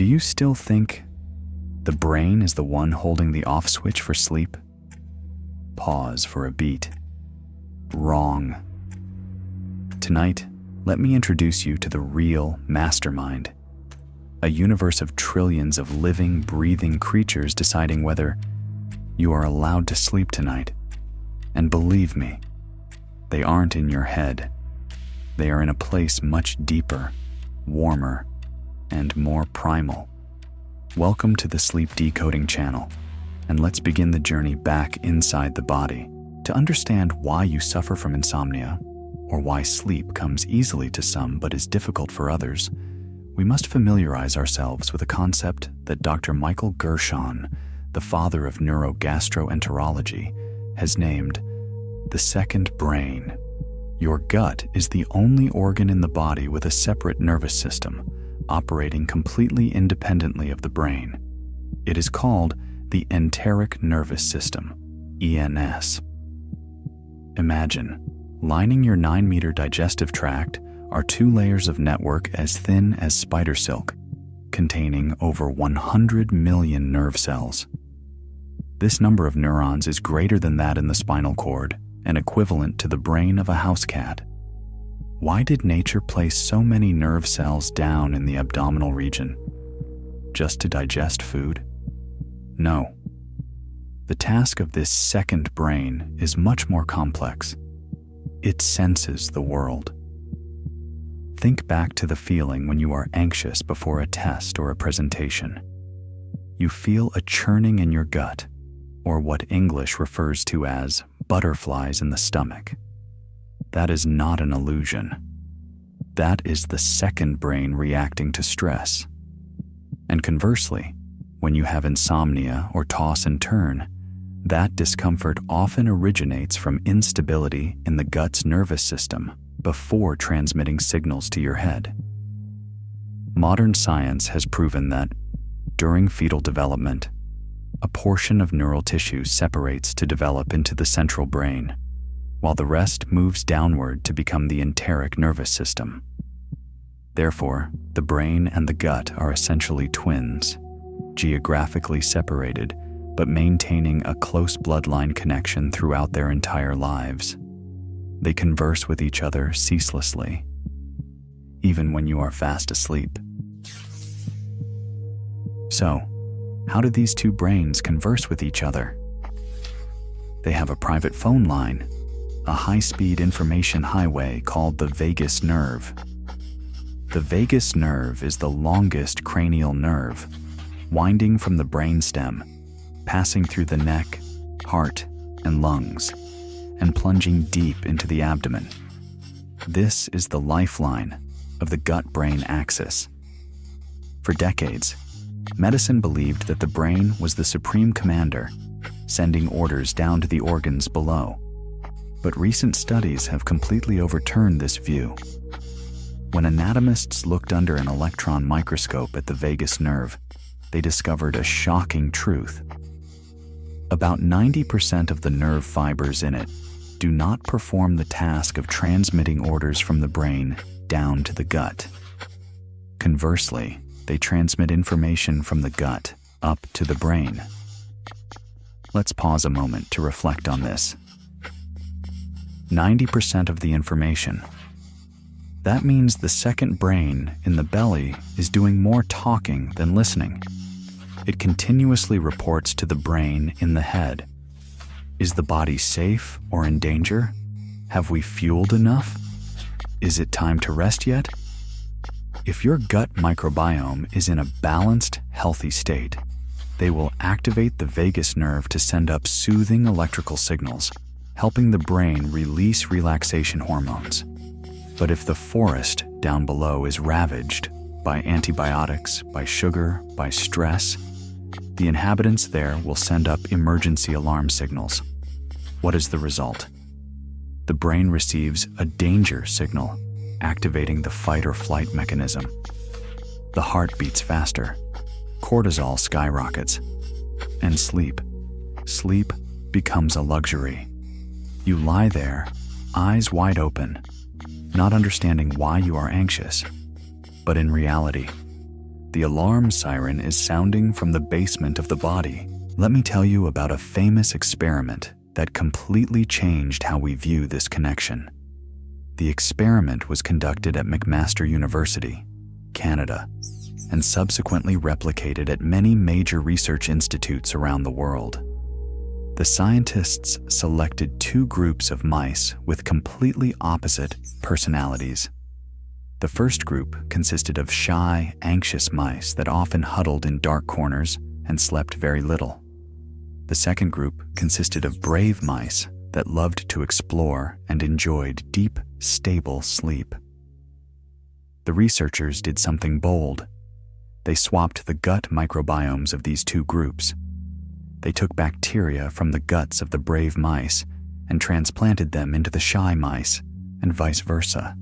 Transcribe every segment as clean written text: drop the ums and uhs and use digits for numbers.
Do you still think the brain is the one holding the off switch for sleep? Pause for a beat. Wrong. Tonight, let me introduce you to the real mastermind, a universe of trillions of living, breathing creatures deciding whether you are allowed to sleep tonight. And believe me, they aren't in your head. They are in a place much deeper, warmer, and more primal. Welcome to the Sleep Decoding channel, and let's begin the journey back inside the body to understand why you suffer from insomnia, or why sleep comes easily to some but is difficult for others. We must familiarize ourselves with a concept that Dr. Michael Gershon, the father of neurogastroenterology, has named the second brain. Your gut is the only organ in the body with a separate nervous system, operating completely independently of the brain. It is called the enteric nervous system, ENS. Imagine, lining your 9-meter digestive tract are 2 layers of network as thin as spider silk, containing over 100 million nerve cells. This number of neurons is greater than that in the spinal cord and equivalent to the brain of a house cat. Why did nature place so many nerve cells down in the abdominal region? Just to digest food? No. The task of this second brain is much more complex. It senses the world. Think back to the feeling when you are anxious before a test or a presentation. You feel a churning in your gut, or what English refers to as butterflies in the stomach. That is not an illusion. That is the second brain reacting to stress. And conversely, when you have insomnia or toss and turn, that discomfort often originates from instability in the gut's nervous system before transmitting signals to your head. Modern science has proven that, during fetal development, a portion of neural tissue separates to develop into the central brain, while the rest moves downward to become the enteric nervous system. Therefore, the brain and the gut are essentially twins, geographically separated, but maintaining a close bloodline connection throughout their entire lives. They converse with each other ceaselessly, even when you are fast asleep. So, how do these 2 brains converse with each other? They have a private phone line, a high-speed information highway called the vagus nerve. The vagus nerve is the longest cranial nerve, winding from the brainstem, passing through the neck, heart, and lungs, and plunging deep into the abdomen. This is the lifeline of the gut-brain axis. For decades, medicine believed that the brain was the supreme commander, sending orders down to the organs below. But recent studies have completely overturned this view. When anatomists looked under an electron microscope at the vagus nerve, they discovered a shocking truth. About 90% of the nerve fibers in it do not perform the task of transmitting orders from the brain down to the gut. Conversely, they transmit information from the gut up to the brain. Let's pause a moment to reflect on this. 90% of the information. That means the second brain in the belly is doing more talking than listening. It continuously reports to the brain in the head. Is the body safe or in danger? Have we fueled enough? Is it time to rest yet? If your gut microbiome is in a balanced, healthy state, they will activate the vagus nerve to send up soothing electrical signals, helping the brain release relaxation hormones. But if the forest down below is ravaged by antibiotics, by sugar, by stress, the inhabitants there will send up emergency alarm signals. What is the result? The brain receives a danger signal, activating the fight or flight mechanism. The heart beats faster, cortisol skyrockets, and sleep becomes a luxury. You lie there, eyes wide open, not understanding why you are anxious. But in reality, The alarm siren is sounding from the basement of the body. Let me tell you about a famous experiment that completely changed how we view this connection. The experiment was conducted at McMaster University, Canada, and subsequently replicated at many major research institutes around the world. The scientists selected two groups of mice with completely opposite personalities. The first group consisted of shy, anxious mice that often huddled in dark corners and slept very little. The second group consisted of brave mice that loved to explore and enjoyed deep, stable sleep. The researchers did something bold. They swapped the gut microbiomes of these two groups. They took bacteria from the guts of the brave mice and transplanted them into the shy mice, and vice versa.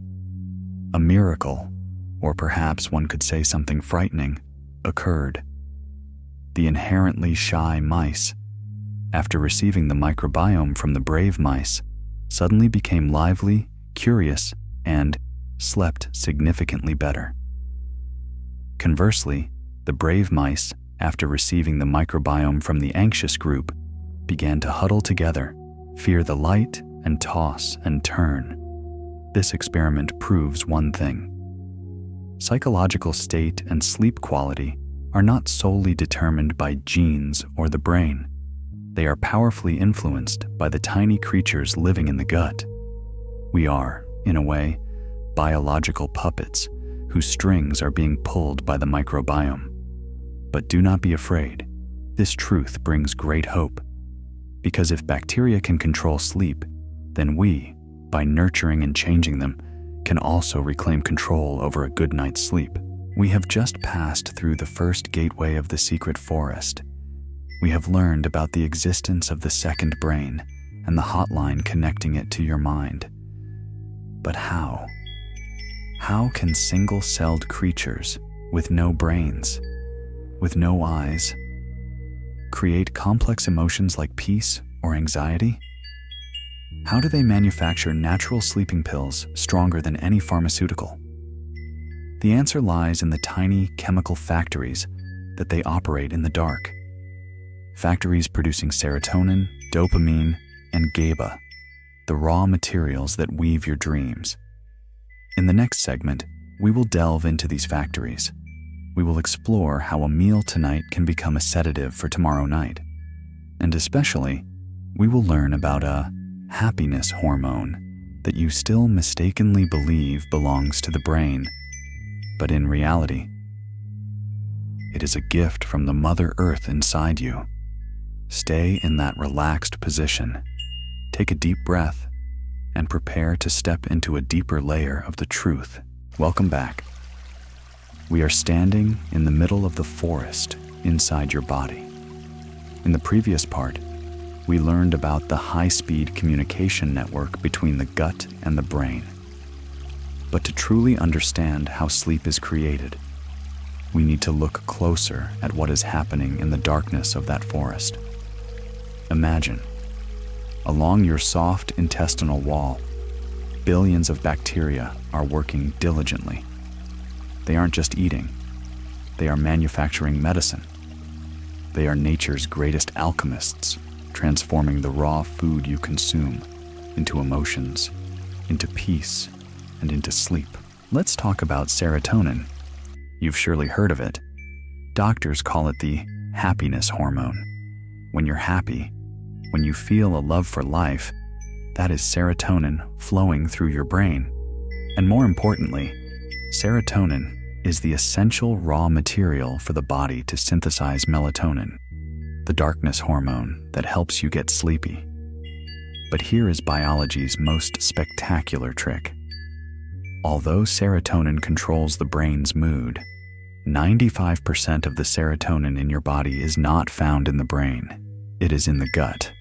A miracle, or perhaps one could say something frightening, occurred. The inherently shy mice, after receiving the microbiome from the brave mice, suddenly became lively, curious, and slept significantly better. Conversely, the brave mice, after receiving the microbiome from the anxious group, began to huddle together, fear the light, and toss and turn. This experiment proves one thing. Psychological state and sleep quality are not solely determined by genes or the brain. They are powerfully influenced by the tiny creatures living in the gut. We are, in a way, biological puppets whose strings are being pulled by the microbiome. But do not be afraid. This truth brings great hope. Because if bacteria can control sleep, then we, by nurturing and changing them, can also reclaim control over a good night's sleep. We have just passed through the first gateway of the secret forest. We have learned about the existence of the second brain and the hotline connecting it to your mind. But how? How can single-celled creatures with no brains, with no eyes, create complex emotions like peace or anxiety? How do they manufacture natural sleeping pills stronger than any pharmaceutical? The answer lies in the tiny chemical factories that they operate in the dark. Factories producing serotonin, dopamine, and GABA, the raw materials that weave your dreams. In the next segment, we will delve into these factories. We will explore how a meal tonight can become a sedative for tomorrow night. And especially, we will learn about a happiness hormone that you still mistakenly believe belongs to the brain, but in reality, it is a gift from the Mother Earth inside you. Stay in that relaxed position, take a deep breath, and prepare to step into a deeper layer of the truth. Welcome back. We are standing in the middle of the forest inside your body. In the previous part, we learned about the high-speed communication network between the gut and the brain. But to truly understand how sleep is created, we need to look closer at what is happening in the darkness of that forest. Imagine, along your soft intestinal wall, billions of bacteria are working diligently. They aren't just eating, they are manufacturing medicine. They are nature's greatest alchemists, transforming the raw food you consume into emotions, into peace, and into sleep. Let's talk about serotonin. You've surely heard of it. Doctors call it the happiness hormone. When you're happy, when you feel a love for life, that is serotonin flowing through your brain. And more importantly, serotonin is the essential raw material for the body to synthesize melatonin, the darkness hormone that helps you get sleepy. But here is biology's most spectacular trick. Although serotonin controls the brain's mood, 95% of the serotonin in your body is not found in the brain. It is in the gut.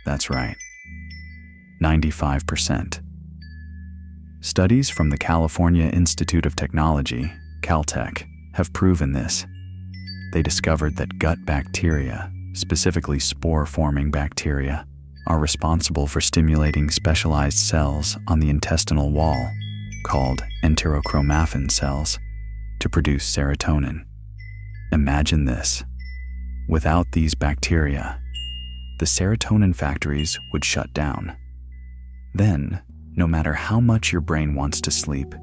That's right, 95%. Studies from the California Institute of Technology, Caltech, have proven this. They discovered that gut bacteria, specifically spore-forming bacteria, are responsible for stimulating specialized cells on the intestinal wall, called enterochromaffin cells, to produce serotonin. Imagine this. Without these bacteria, the serotonin factories would shut down. Then, no matter how much your brain wants to sleep,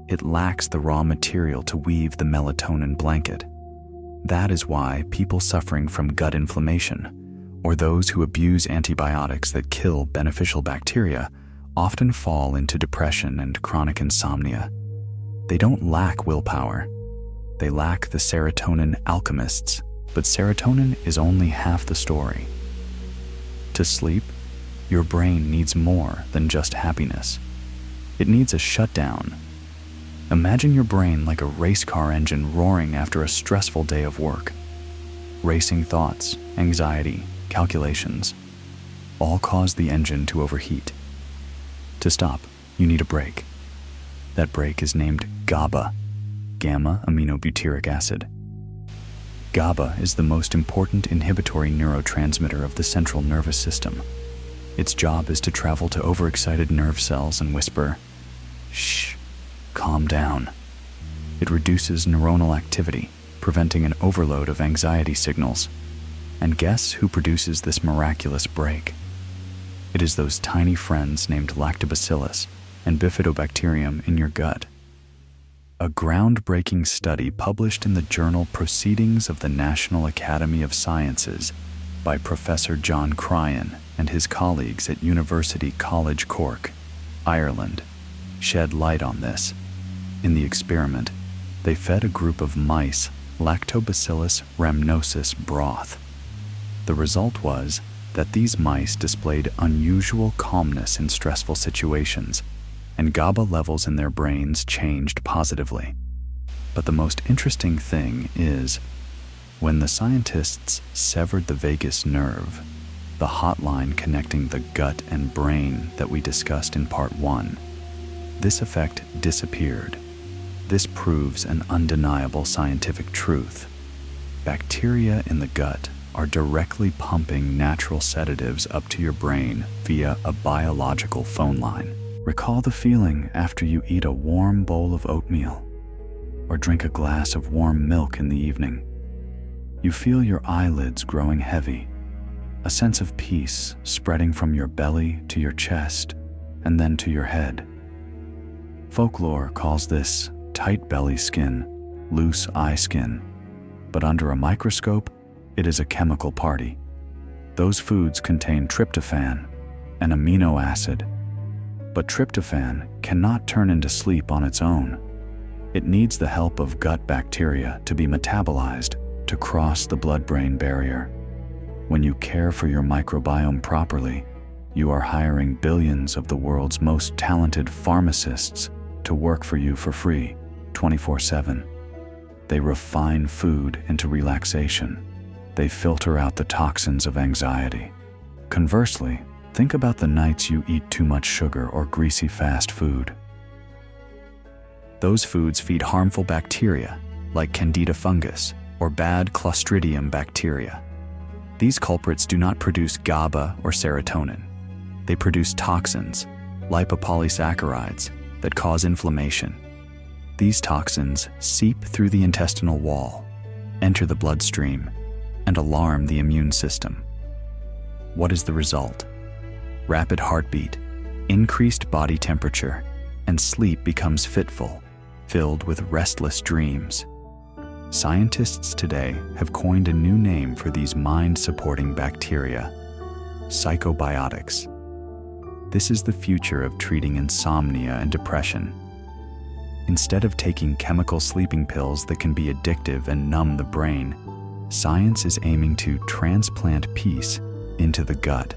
it lacks the raw material to weave the melatonin blanket. That is why people suffering from gut inflammation, or those who abuse antibiotics that kill beneficial bacteria, often fall into depression and chronic insomnia. They don't lack willpower. They lack the serotonin alchemists, but serotonin is only half the story. To sleep, your brain needs more than just happiness. It needs a shutdown. Imagine your brain like a race car engine roaring after a stressful day of work. Racing thoughts, anxiety, calculations, all cause the engine to overheat. To stop, you need a break. That break is named GABA, gamma-aminobutyric acid. GABA is the most important inhibitory neurotransmitter of the central nervous system. Its job is to travel to overexcited nerve cells and whisper, "Shh, calm down." It reduces neuronal activity, preventing an overload of anxiety signals. And guess who produces this miraculous break? It is those tiny friends named lactobacillus and bifidobacterium in your gut. A groundbreaking study published in the journal Proceedings of the National Academy of Sciences by Professor John Cryan and his colleagues at University College Cork, Ireland, shed light on this. In the experiment, they fed a group of mice Lactobacillus rhamnosus broth. The result was that these mice displayed unusual calmness in stressful situations, and GABA levels in their brains changed positively. But the most interesting thing is, when the scientists severed the vagus nerve, the hotline connecting the gut and brain that we discussed in part 1, this effect disappeared. This proves an undeniable scientific truth. Bacteria in the gut are directly pumping natural sedatives up to your brain via a biological phone line. Recall the feeling after you eat a warm bowl of oatmeal or drink a glass of warm milk in the evening. You feel your eyelids growing heavy, a sense of peace spreading from your belly to your chest and then to your head. Folklore calls this tight belly skin, loose eye skin, but under a microscope, it is a chemical party. Those foods contain tryptophan, an amino acid, but tryptophan cannot turn into sleep on its own. It needs the help of gut bacteria to be metabolized to cross the blood-brain barrier. When you care for your microbiome properly, you are hiring billions of the world's most talented pharmacists to work for you for free, 24/7. They refine food into relaxation. They filter out the toxins of anxiety. Conversely, think about the nights you eat too much sugar or greasy fast food. Those foods feed harmful bacteria like Candida fungus or bad Clostridium bacteria. These culprits do not produce GABA or serotonin. They produce toxins, lipopolysaccharides, that cause inflammation. These toxins seep through the intestinal wall, enter the bloodstream, and alarm the immune system. What is the result? Rapid heartbeat, increased body temperature, and sleep becomes fitful, filled with restless dreams. Scientists today have coined a new name for these mind-supporting bacteria: psychobiotics. This is the future of treating insomnia and depression. Instead of taking chemical sleeping pills that can be addictive and numb the brain, science is aiming to transplant peace into the gut.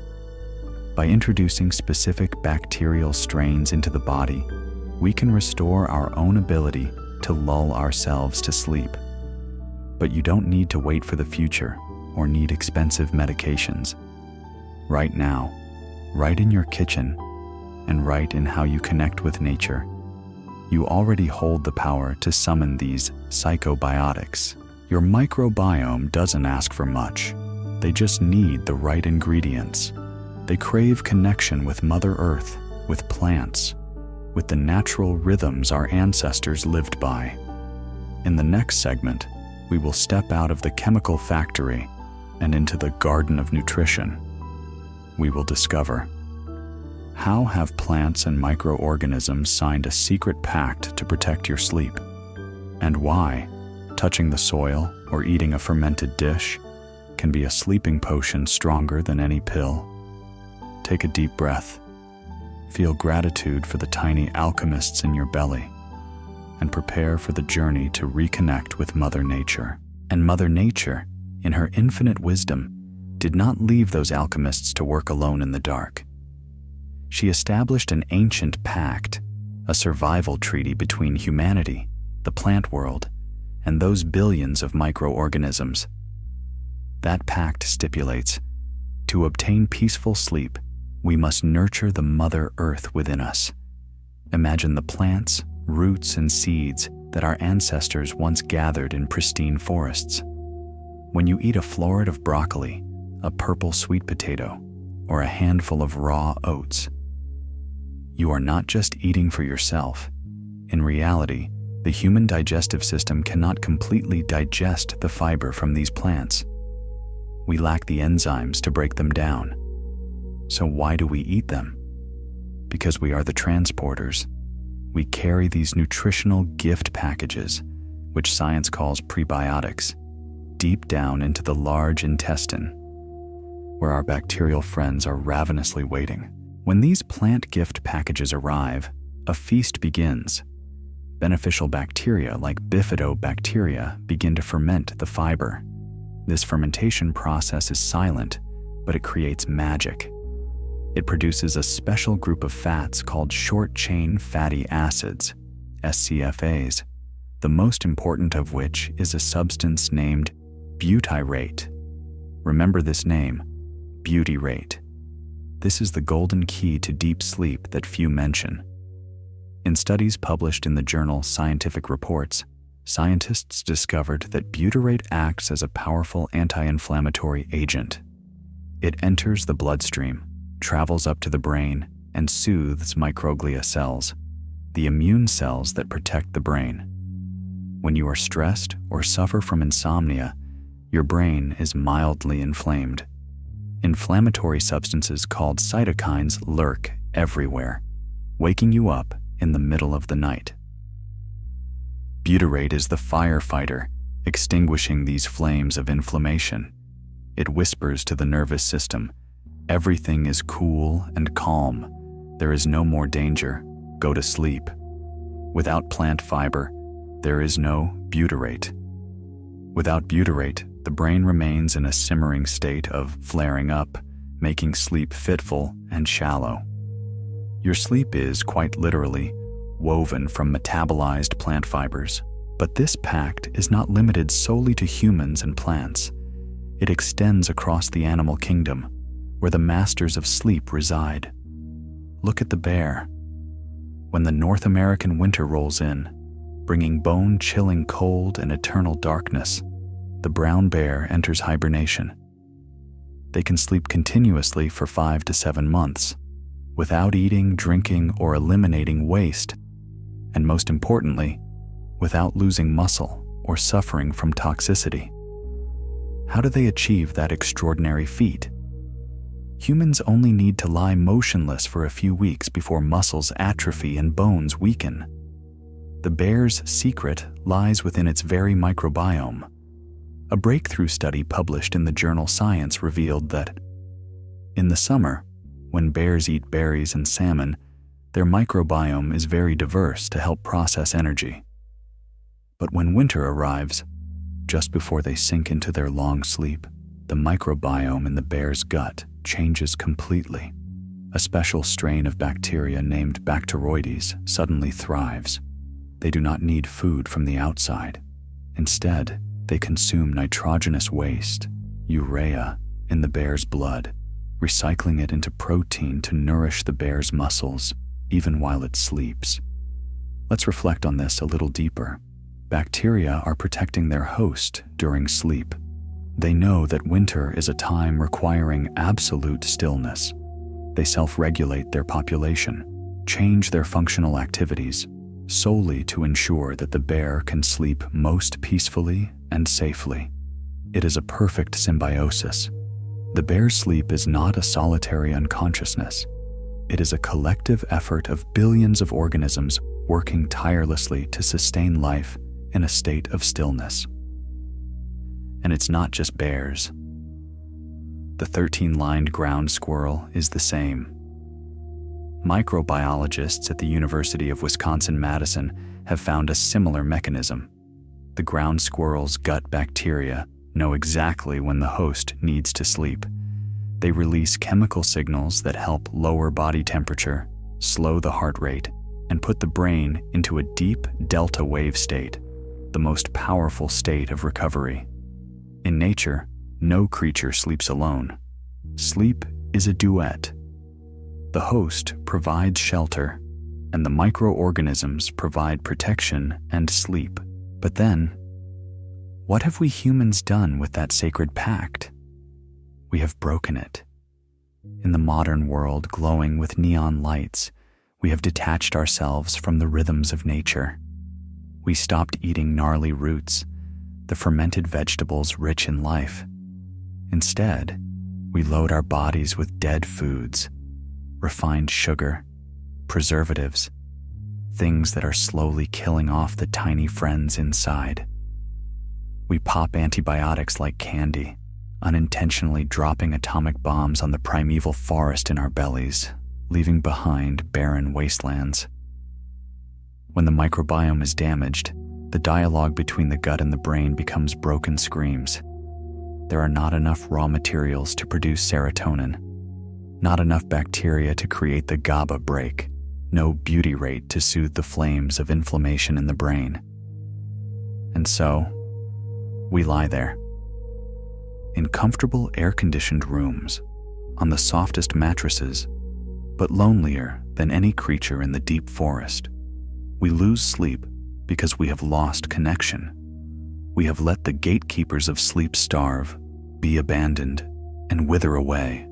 By introducing specific bacterial strains into the body, we can restore our own ability to lull ourselves to sleep. But you don't need to wait for the future or need expensive medications. Right now, right in your kitchen, and right in how you connect with nature, you already hold the power to summon these psychobiotics. Your microbiome doesn't ask for much. They just need the right ingredients. They crave connection with Mother Earth, with plants, with the natural rhythms our ancestors lived by. In the next segment, we will step out of the chemical factory and into the garden of nutrition. We will discover: how have plants and microorganisms signed a secret pact to protect your sleep? And why touching the soil or eating a fermented dish can be a sleeping potion stronger than any pill? Take a deep breath. Feel gratitude for the tiny alchemists in your belly, and prepare for the journey to reconnect with Mother Nature. And Mother Nature, in her infinite wisdom, did not leave those alchemists to work alone in the dark. She established an ancient pact, a survival treaty between humanity, the plant world, and those billions of microorganisms. That pact stipulates, to obtain peaceful sleep, we must nurture the Mother Earth within us. Imagine the plants, roots, and seeds that our ancestors once gathered in pristine forests. When you eat a floret of broccoli, a purple sweet potato, or a handful of raw oats, you are not just eating for yourself. In reality, the human digestive system cannot completely digest the fiber from these plants. We lack the enzymes to break them down. So why do we eat them? Because we are the transporters. We carry these nutritional gift packages, which science calls prebiotics, deep down into the large intestine, where our bacterial friends are ravenously waiting. When these plant gift packages arrive, a feast begins. Beneficial bacteria like bifidobacteria begin to ferment the fiber. This fermentation process is silent, but it creates magic. It produces a special group of fats called short-chain fatty acids, SCFAs, the most important of which is a substance named butyrate. Remember this name, butyrate. This is the golden key to deep sleep that few mention. In studies published in the journal Scientific Reports, scientists discovered that butyrate acts as a powerful anti-inflammatory agent. It enters the bloodstream, travels up to the brain, and soothes microglia cells, the immune cells that protect the brain. When you are stressed or suffer from insomnia, your brain is mildly inflamed. Inflammatory substances called cytokines lurk everywhere, waking you up in the middle of the night. Butyrate is the firefighter, extinguishing these flames of inflammation. It whispers to the nervous system, everything is cool and calm. There is no more danger. Go to sleep. Without plant fiber, there is no butyrate. Without butyrate, the brain remains in a simmering state of flaring up, making sleep fitful and shallow. Your sleep is, quite literally, woven from metabolized plant fibers. But this pact is not limited solely to humans and plants. It extends across the animal kingdom, where the masters of sleep reside. Look at the bear. When the North American winter rolls in, bringing bone-chilling cold and eternal darkness, the brown bear enters hibernation. They can sleep continuously for 5 to 7 months, without eating, drinking, or eliminating waste, and most importantly, without losing muscle or suffering from toxicity. How do they achieve that extraordinary feat? Humans only need to lie motionless for a few weeks before muscles atrophy and bones weaken. The bear's secret lies within its very microbiome. A breakthrough study published in the journal Science revealed that in the summer, when bears eat berries and salmon, their microbiome is very diverse to help process energy. But when winter arrives, just before they sink into their long sleep, the microbiome in the bear's gut changes completely. A special strain of bacteria named Bacteroides suddenly thrives. They do not need food from the outside. Instead, they consume nitrogenous waste, urea, in the bear's blood, recycling it into protein to nourish the bear's muscles, even while it sleeps. Let's reflect on this a little deeper. Bacteria are protecting their host during sleep. They know that winter is a time requiring absolute stillness. They self-regulate their population, change their functional activities, solely to ensure that the bear can sleep most peacefully and safely. It is a perfect symbiosis. The bear's sleep is not a solitary unconsciousness. It is a collective effort of billions of organisms working tirelessly to sustain life in a state of stillness. And it's not just bears. The 13-lined ground squirrel is the same. Microbiologists at the University of Wisconsin-Madison have found a similar mechanism. The ground squirrel's gut bacteria know exactly when the host needs to sleep. They release chemical signals that help lower body temperature, slow the heart rate, and put the brain into a deep delta wave state, the most powerful state of recovery. In nature, no creature sleeps alone. Sleep is a duet. The host provides shelter, and the microorganisms provide protection and sleep. But then, what have we humans done with that sacred pact? We have broken it. In the modern world glowing with neon lights, we have detached ourselves from the rhythms of nature. We stopped eating gnarly roots, the fermented vegetables rich in life. Instead, we load our bodies with dead foods, refined sugar, preservatives, things that are slowly killing off the tiny friends inside. We pop antibiotics like candy, unintentionally dropping atomic bombs on the primeval forest in our bellies, leaving behind barren wastelands. When the microbiome is damaged, the dialogue between the gut and the brain becomes broken screams. There are not enough raw materials to produce serotonin, not enough bacteria to create the GABA break, no beauty rate to soothe the flames of inflammation in the brain. And so, we lie there, in comfortable air-conditioned rooms, on the softest mattresses, but lonelier than any creature in the deep forest. We lose sleep because we have lost connection. We have let the gatekeepers of sleep starve, be abandoned, and wither away.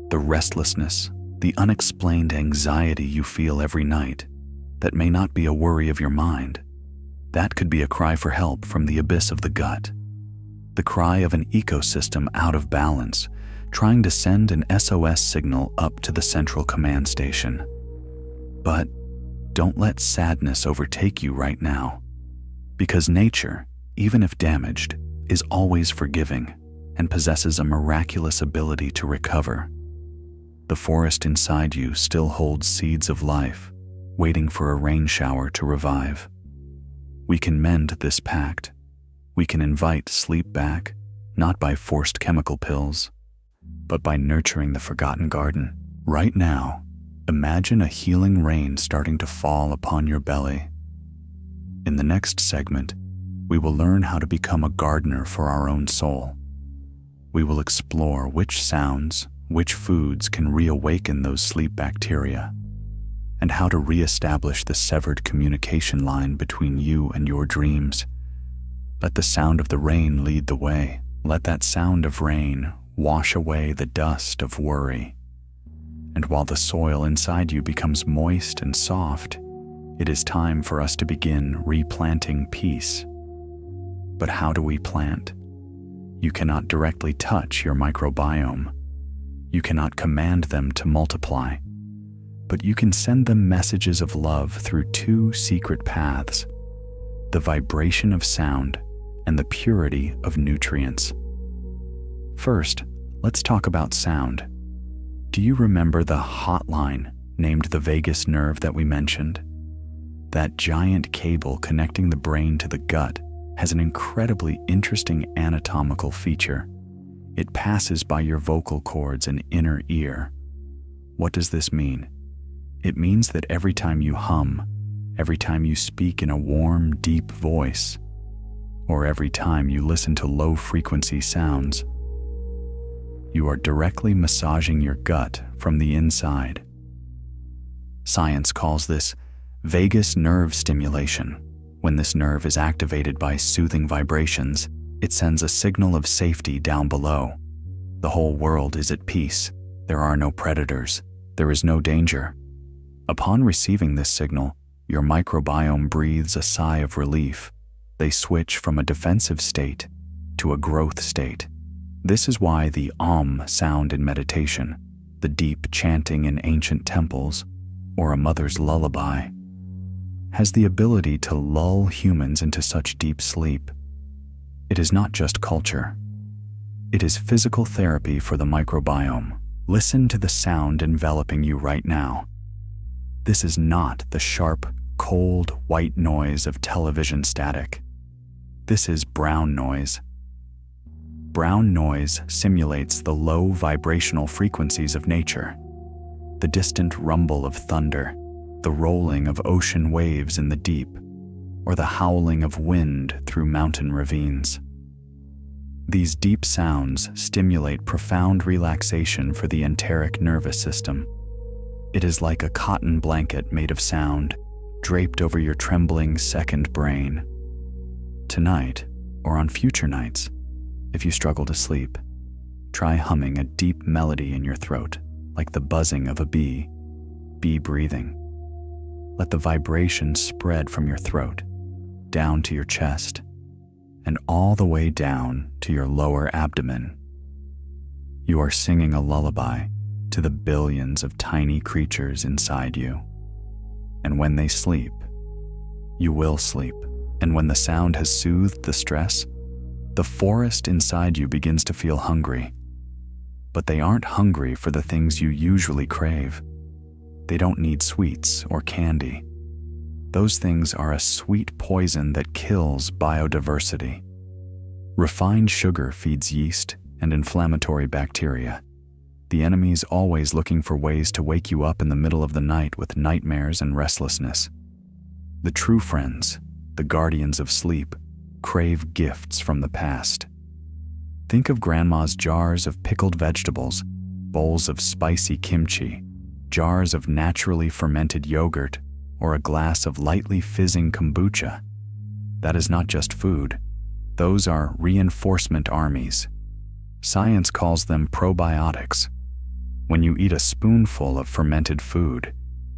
The restlessness, the unexplained anxiety you feel every night, that may not be a worry of your mind. That could be a cry for help from the abyss of the gut. The cry of an ecosystem out of balance, trying to send an SOS signal up to the central command station. But don't let sadness overtake you right now, because nature, even if damaged, is always forgiving and possesses a miraculous ability to recover. The forest inside you still holds seeds of life, waiting for a rain shower to revive. We can mend this pact. We can invite sleep back, not by forced chemical pills, but by nurturing the forgotten garden. Right now, imagine a healing rain starting to fall upon your belly. In the next segment, we will learn how to become a gardener for our own soul. We will explore which sounds, which foods can reawaken those sleep bacteria, and how to reestablish the severed communication line between you and your dreams. Let the sound of the rain lead the way. Let that sound of rain wash away the dust of worry. And while the soil inside you becomes moist and soft, it is time for us to begin replanting peace. But how do we plant? You cannot directly touch your microbiome. You cannot command them to multiply, but you can send them messages of love through two secret paths: the vibration of sound and the purity of nutrients. First, let's talk about sound. Do you remember the hotline named the vagus nerve that we mentioned? That giant cable connecting the brain to the gut has an incredibly interesting anatomical feature. It passes by your vocal cords and inner ear. What does this mean? It means that every time you hum, every time you speak in a warm, deep voice, or every time you listen to low-frequency sounds, you are directly massaging your gut from the inside. Science calls this vagus nerve stimulation. When this nerve is activated by soothing vibrations, it sends a signal of safety down below. The whole world is at peace. There are no predators. There is no danger. Upon receiving this signal, your microbiome breathes a sigh of relief. They switch from a defensive state to a growth state. This is why the sound in meditation, the deep chanting in ancient temples, or a mother's lullaby, has the ability to lull humans into such deep sleep. It is not just culture. It is physical therapy for the microbiome. Listen to the sound enveloping you right now. This is not the sharp, cold, white noise of television static. This is brown noise. Brown noise simulates the low vibrational frequencies of nature, the distant rumble of thunder, the rolling of ocean waves in the deep, or the howling of wind through mountain ravines. These deep sounds stimulate profound relaxation for the enteric nervous system. It is like a cotton blanket made of sound, draped over your trembling second brain. Tonight, or on future nights, if you struggle to sleep, try humming a deep melody in your throat, like the buzzing of a bee breathing. Let the vibration spread from your throat, down to your chest, and all the way down to your lower abdomen. You are singing a lullaby to the billions of tiny creatures inside you. And when they sleep, you will sleep. And when the sound has soothed the stress, the forest inside you begins to feel hungry. But they aren't hungry for the things you usually crave. They don't need sweets or candy. Those things are a sweet poison that kills biodiversity. Refined sugar feeds yeast and inflammatory bacteria. The enemy's always looking for ways to wake you up in the middle of the night with nightmares and restlessness. The true friends, the guardians of sleep, crave gifts from the past. Think of grandma's jars of pickled vegetables, bowls of spicy kimchi, jars of naturally fermented yogurt, or a glass of lightly fizzing kombucha. That is not just food. Those are reinforcement armies. Science calls them probiotics. When you eat a spoonful of fermented food,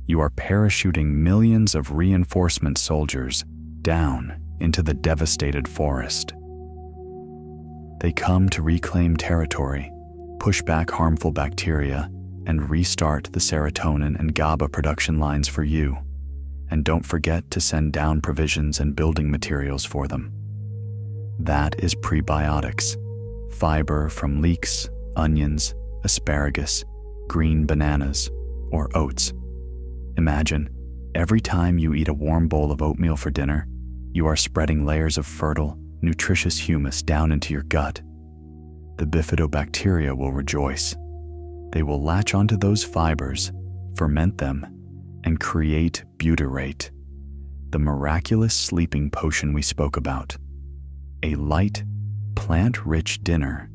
you are parachuting millions of reinforcement soldiers down into the devastated forest. They come to reclaim territory, push back harmful bacteria, and restart the serotonin and GABA production lines for you. And don't forget to send down provisions and building materials for them. That is prebiotics, fiber from leeks, onions, asparagus, green bananas, or oats. Imagine, every time you eat a warm bowl of oatmeal for dinner, you are spreading layers of fertile, nutritious humus down into your gut. The bifidobacteria will rejoice. They will latch onto those fibers, ferment them, and create butyrate, the miraculous sleeping potion we spoke about. A light, plant-rich dinner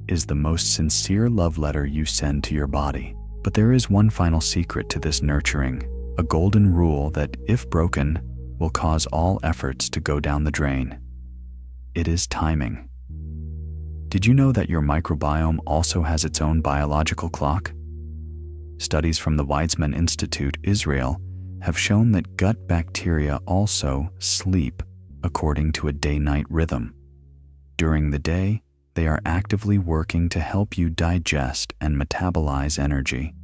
is the most sincere love letter you send to your body. But there is one final secret to this nurturing, a golden rule that, if broken, will cause all efforts to go down the drain. It is timing. Did you know that your microbiome also has its own biological clock? Studies from the Weizmann Institute, Israel, have shown that gut bacteria also sleep according to a day-night rhythm. During the day, they are actively working to help you digest and metabolize energy.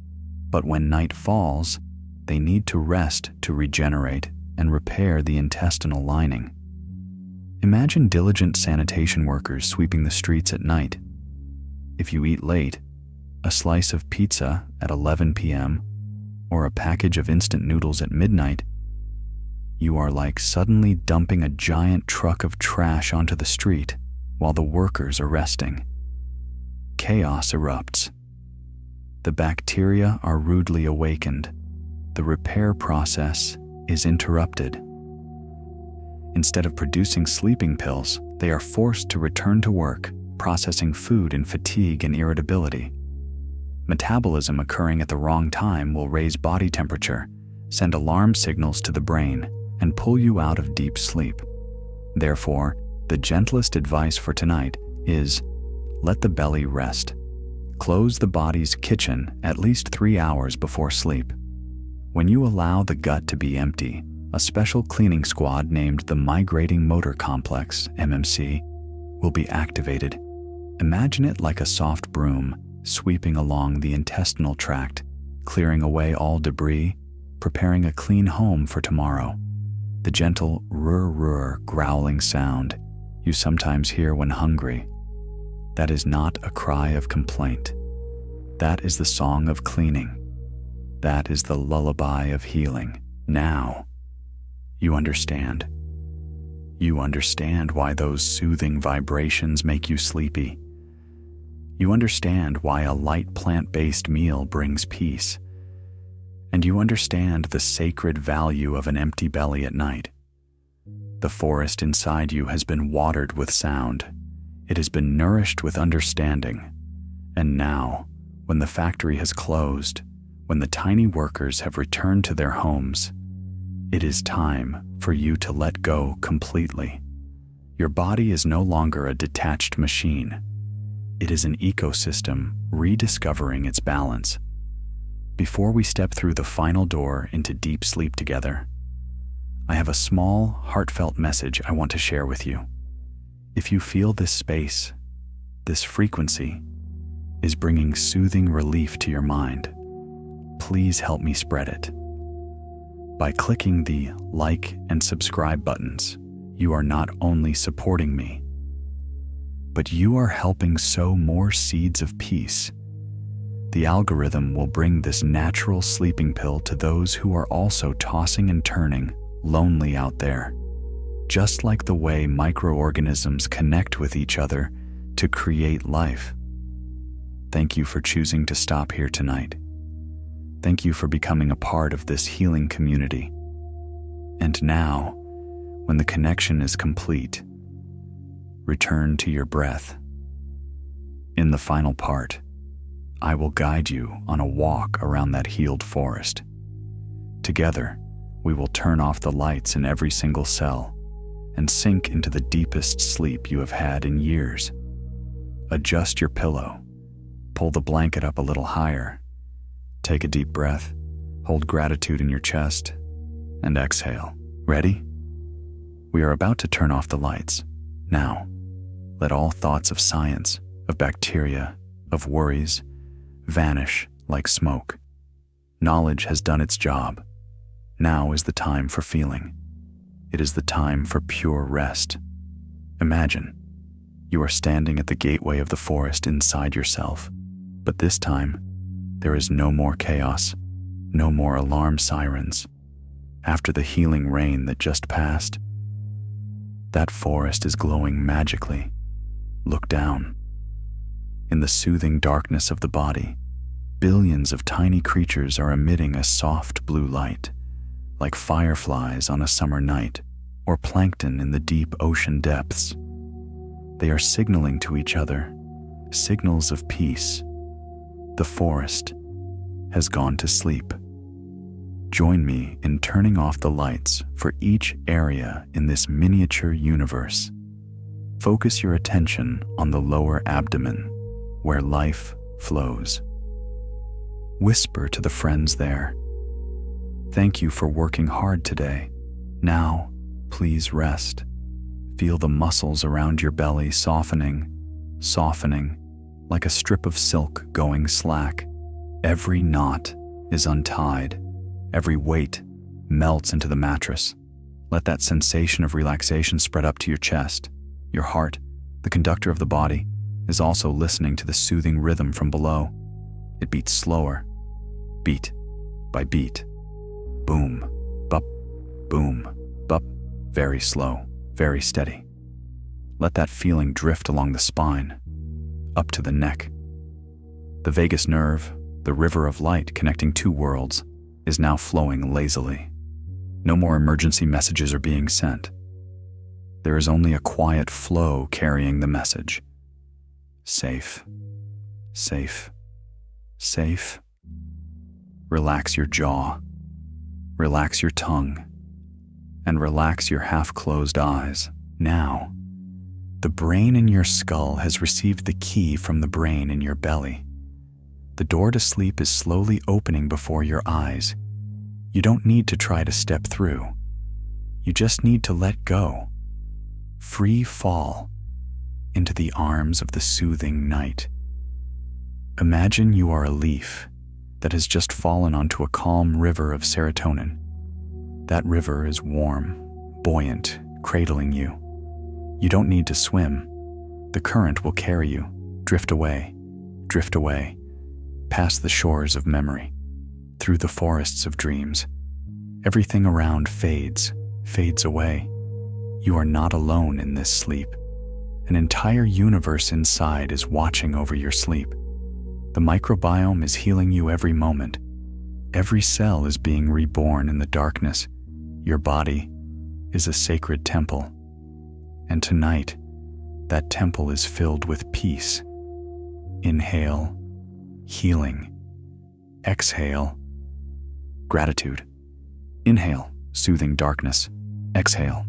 But when night falls, they need to rest to regenerate and repair the intestinal lining. Imagine diligent sanitation workers sweeping the streets at night. If you eat late, a slice of pizza at 11 p.m., or a package of instant noodles at midnight, you are like suddenly dumping a giant truck of trash onto the street while the workers are resting. Chaos erupts. The bacteria are rudely awakened. The repair process is interrupted. Instead of producing sleeping pills, they are forced to return to work, processing food in fatigue and irritability. Metabolism occurring at the wrong time will raise body temperature, send alarm signals to the brain, and pull you out of deep sleep. Therefore, the gentlest advice for tonight is, let the belly rest. Close the body's kitchen at least 3 hours before sleep. When you allow the gut to be empty, a special cleaning squad named the Migrating Motor Complex, MMC, will be activated. Imagine it like a soft broom sweeping along the intestinal tract, clearing away all debris, preparing a clean home for tomorrow. The gentle rrr growling sound you sometimes hear when hungry, that is not a cry of complaint. That is the song of cleaning. That is the lullaby of healing. Now, you understand. You understand why those soothing vibrations make you sleepy. You understand why a light plant-based meal brings peace. And you understand the sacred value of an empty belly at night. The forest inside you has been watered with sound. It has been nourished with understanding. And now, when the factory has closed, when the tiny workers have returned to their homes, it is time for you to let go completely. Your body is no longer a detached machine. It is an ecosystem rediscovering its balance. Before we step through the final door into deep sleep together, I have a small, heartfelt message I want to share with you. If you feel this space, this frequency, is bringing soothing relief to your mind, please help me spread it. By clicking the like and subscribe buttons, you are not only supporting me, but you are helping sow more seeds of peace. The algorithm will bring this natural sleeping pill to those who are also tossing and turning, lonely out there. Just like the way microorganisms connect with each other to create life. Thank you for choosing to stop here tonight. Thank you for becoming a part of this healing community. And now, when the connection is complete, return to your breath. In the final part, I will guide you on a walk around that healed forest. Together, we will turn off the lights in every single cell and sink into the deepest sleep you have had in years. Adjust your pillow, pull the blanket up a little higher, take a deep breath, hold gratitude in your chest, and exhale. Ready? We are about to turn off the lights. Now, let all thoughts of science, of bacteria, of worries, vanish like smoke. Knowledge has done its job. Now is the time for feeling. It is the time for pure rest. Imagine, you are standing at the gateway of the forest inside yourself, but this time, there is no more chaos, no more alarm sirens. After the healing rain that just passed, that forest is glowing magically. Look down. In the soothing darkness of the body, billions of tiny creatures are emitting a soft blue light, like fireflies on a summer night or plankton in the deep ocean depths. They are signaling to each other, signals of peace. The forest has gone to sleep. Join me in turning off the lights for each area in this miniature universe. Focus your attention on the lower abdomen, where life flows. Whisper to the friends there, "Thank you for working hard today. Now, please rest." Feel the muscles around your belly softening, like a strip of silk going slack. Every knot is untied. Every weight melts into the mattress. Let that sensation of relaxation spread up to your chest. Your heart, the conductor of the body, is also listening to the soothing rhythm from below. It beats slower, beat by beat. Boom, bup, boom, bup, very slow, very steady. Let that feeling drift along the spine, up to the neck. The vagus nerve, the river of light connecting two worlds, is now flowing lazily. No more emergency messages are being sent. There is only a quiet flow carrying the message. Safe, safe, safe. Relax your jaw, relax your tongue, and relax your half-closed eyes. Now, the brain in your skull has received the key from the brain in your belly. The door to sleep is slowly opening before your eyes. You don't need to try to step through. You just need to let go. Free fall into the arms of the soothing night. Imagine you are a leaf that has just fallen onto a calm river of serotonin. That river is warm, buoyant, cradling you. You don't need to swim. The current will carry you. Drift away, past the shores of memory, through the forests of dreams. Everything around fades away. You are not alone in this sleep. An entire universe inside is watching over your sleep. The microbiome is healing you every moment. Every cell is being reborn in the darkness. Your body is a sacred temple. And tonight, that temple is filled with peace. Inhale, healing. Exhale, gratitude. Inhale, soothing darkness. Exhale,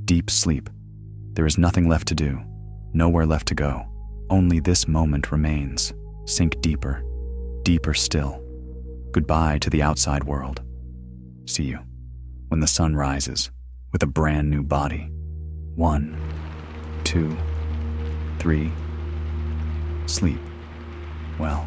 deep sleep. There is nothing left to do, nowhere left to go. Only this moment remains. Sink deeper, deeper still. Goodbye to the outside world. See you when the sun rises with a brand new body. 1, 2, 3. Sleep well.